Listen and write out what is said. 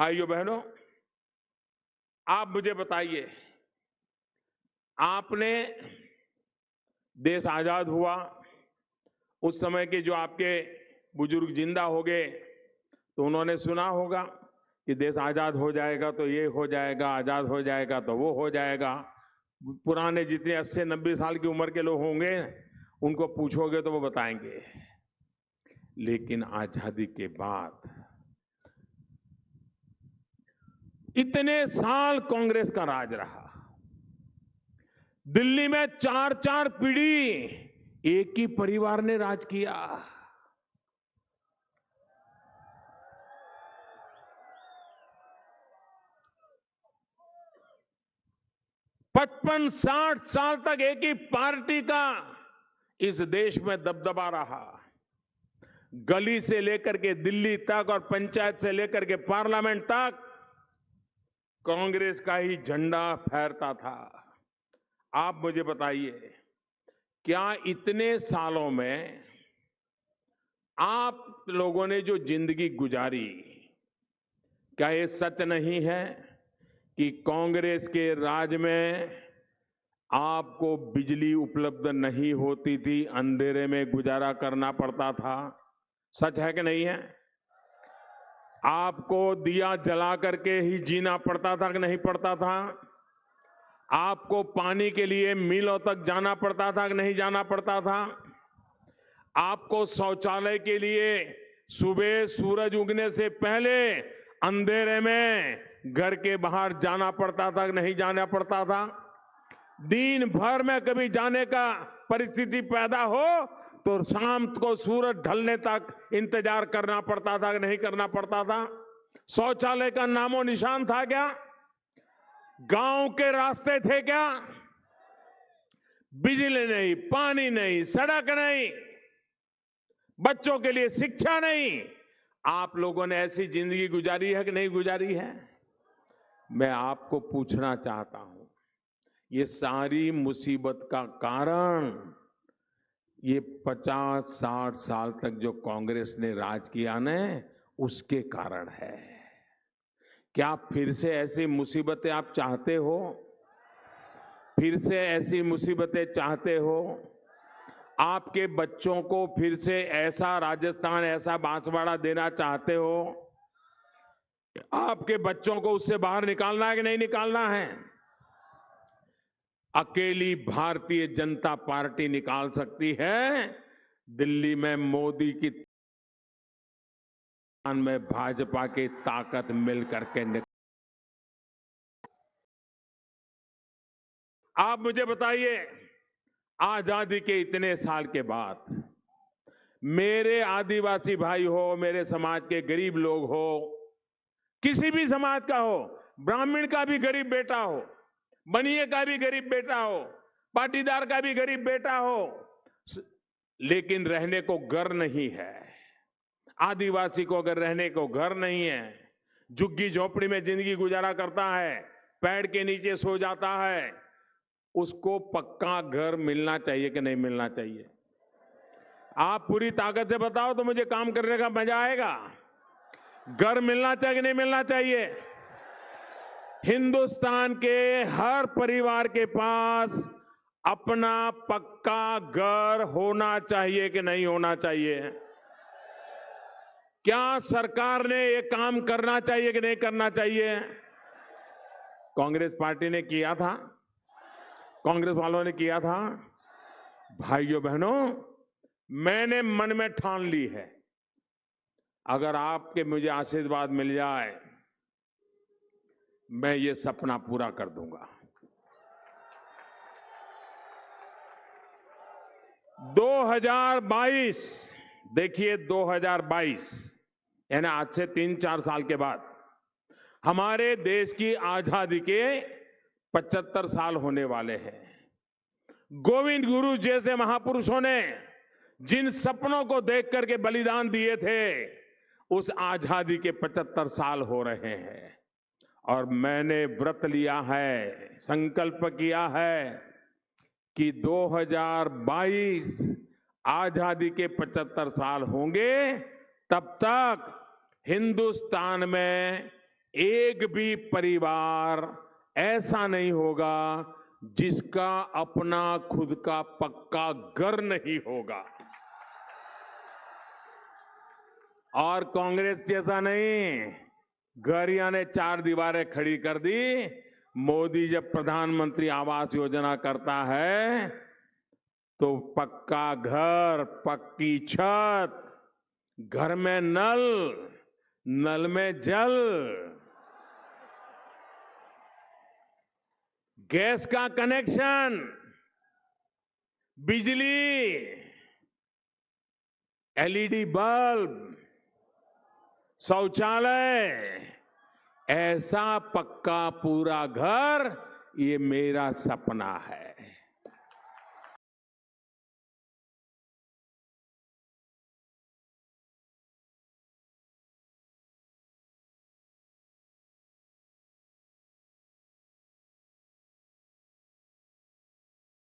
भाइयों बहनों, आप मुझे बताइए, आपने देश आजाद हुआ, उस समय के जो आपके बुजुर्ग जिंदा हो गए तो उन्होंने सुना होगा कि देश आजाद हो जाएगा तो ये हो जाएगा, आजाद हो जाएगा तो वो हो जाएगा। पुराने जितने 80-90 साल की उम्र के लोग होंगे उनको पूछोगे तो वो बताएंगे। लेकिन आजादी के बाद इतने साल कांग्रेस का राज रहा, दिल्ली में 4-4 पीढ़ी एक ही परिवार ने राज किया। पचपन 60 साल तक एक ही पार्टी का इस देश में दबदबा रहा। गली से लेकर के दिल्ली तक और पंचायत से लेकर के पार्लियामेंट तक कांग्रेस का ही झंडा फहरता था। आप मुझे बताइए, क्या इतने सालों में आप लोगों ने जो जिंदगी गुजारी, क्या ये सच नहीं है कि कांग्रेस के राज में आपको बिजली उपलब्ध नहीं होती थी, अंधेरे में गुजारा करना पड़ता था? सच है कि नहीं है? आपको दिया जला करके ही जीना पड़ता था कि नहीं पड़ता था? आपको पानी के लिए मीलों तक जाना पड़ता था कि नहीं जाना पड़ता था? आपको शौचालय के लिए सुबह सूरज उगने से पहले अंधेरे में घर के बाहर जाना पड़ता था कि नहीं जाना पड़ता था? दिन भर में कभी जाने का परिस्थिति पैदा हो तो शाम को सूरज ढलने तक इंतजार करना पड़ता था कि नहीं करना पड़ता था? शौचालय का नामो निशान था क्या? गांव के रास्ते थे क्या? बिजली नहीं, पानी नहीं, सड़क नहीं, बच्चों के लिए शिक्षा नहीं। आप लोगों ने ऐसी जिंदगी गुजारी है कि नहीं गुजारी है? मैं आपको पूछना चाहता हूं, ये सारी मुसीबत का कारण ये 50-60 साल तक जो कांग्रेस ने राज किया न, उसके कारण है। क्या फिर से ऐसी मुसीबतें आप चाहते हो? फिर से ऐसी मुसीबतें चाहते हो? आपके बच्चों को फिर से ऐसा राजस्थान, ऐसा बांसवाड़ा देना चाहते हो? आपके बच्चों को उससे बाहर निकालना है कि नहीं निकालना है? अकेली भारतीय जनता पार्टी निकाल सकती है। दिल्ली में मोदी की में भाजपा की ताकत मिलकर के आप मुझे बताइए, आजादी के इतने साल के बाद मेरे आदिवासी भाई हो, मेरे समाज के गरीब लोग हो, किसी भी समाज का हो, ब्राह्मण का भी गरीब बेटा हो, बनिए का भी गरीब बेटा हो, पाटीदार का भी गरीब बेटा हो, लेकिन रहने को घर नहीं है। आदिवासी को अगर रहने को घर नहीं है, झुग्गी झोपड़ी में जिंदगी गुजारा करता है, पेड़ के नीचे सो जाता है, उसको पक्का घर मिलना चाहिए कि नहीं मिलना चाहिए? आप पूरी ताकत से बताओ तो मुझे काम करने का मजा आएगा। घर मिलना चाहिए कि नहीं मिलना चाहिए? हिंदुस्तान के हर परिवार के पास अपना पक्का घर होना चाहिए कि नहीं होना चाहिए? क्या सरकार ने ये काम करना चाहिए कि नहीं करना चाहिए? कांग्रेस पार्टी ने किया था, कांग्रेस वालों ने किया था। भाइयों बहनों, मैंने मन में ठान ली है, अगर आपके मुझे आशीर्वाद मिल जाए, मैं ये सपना पूरा कर दूंगा। 2022, देखिए 2022 यानी आज से 3-4 साल के बाद हमारे देश की आजादी के 75 साल होने वाले हैं। गोविंद गुरु जैसे महापुरुषों ने जिन सपनों को देख करके बलिदान दिए थे, उस आजादी के 75 साल हो रहे हैं। और मैंने व्रत लिया है, संकल्प किया है कि 2022 आजादी के 75 साल होंगे, तब तक हिंदुस्तान में एक भी परिवार ऐसा नहीं होगा जिसका अपना खुद का पक्का घर नहीं होगा। और कांग्रेस जैसा नहीं, घर यानी चार दीवारें खड़ी कर दी। मोदी जब प्रधानमंत्री आवास योजना करता है तो पक्का घर, पक्की छत, घर में नल, नल में जल, गैस का कनेक्शन, बिजली, एलईडी बल्ब, शौचालय, ऐसा पक्का पूरा घर, ये मेरा सपना है।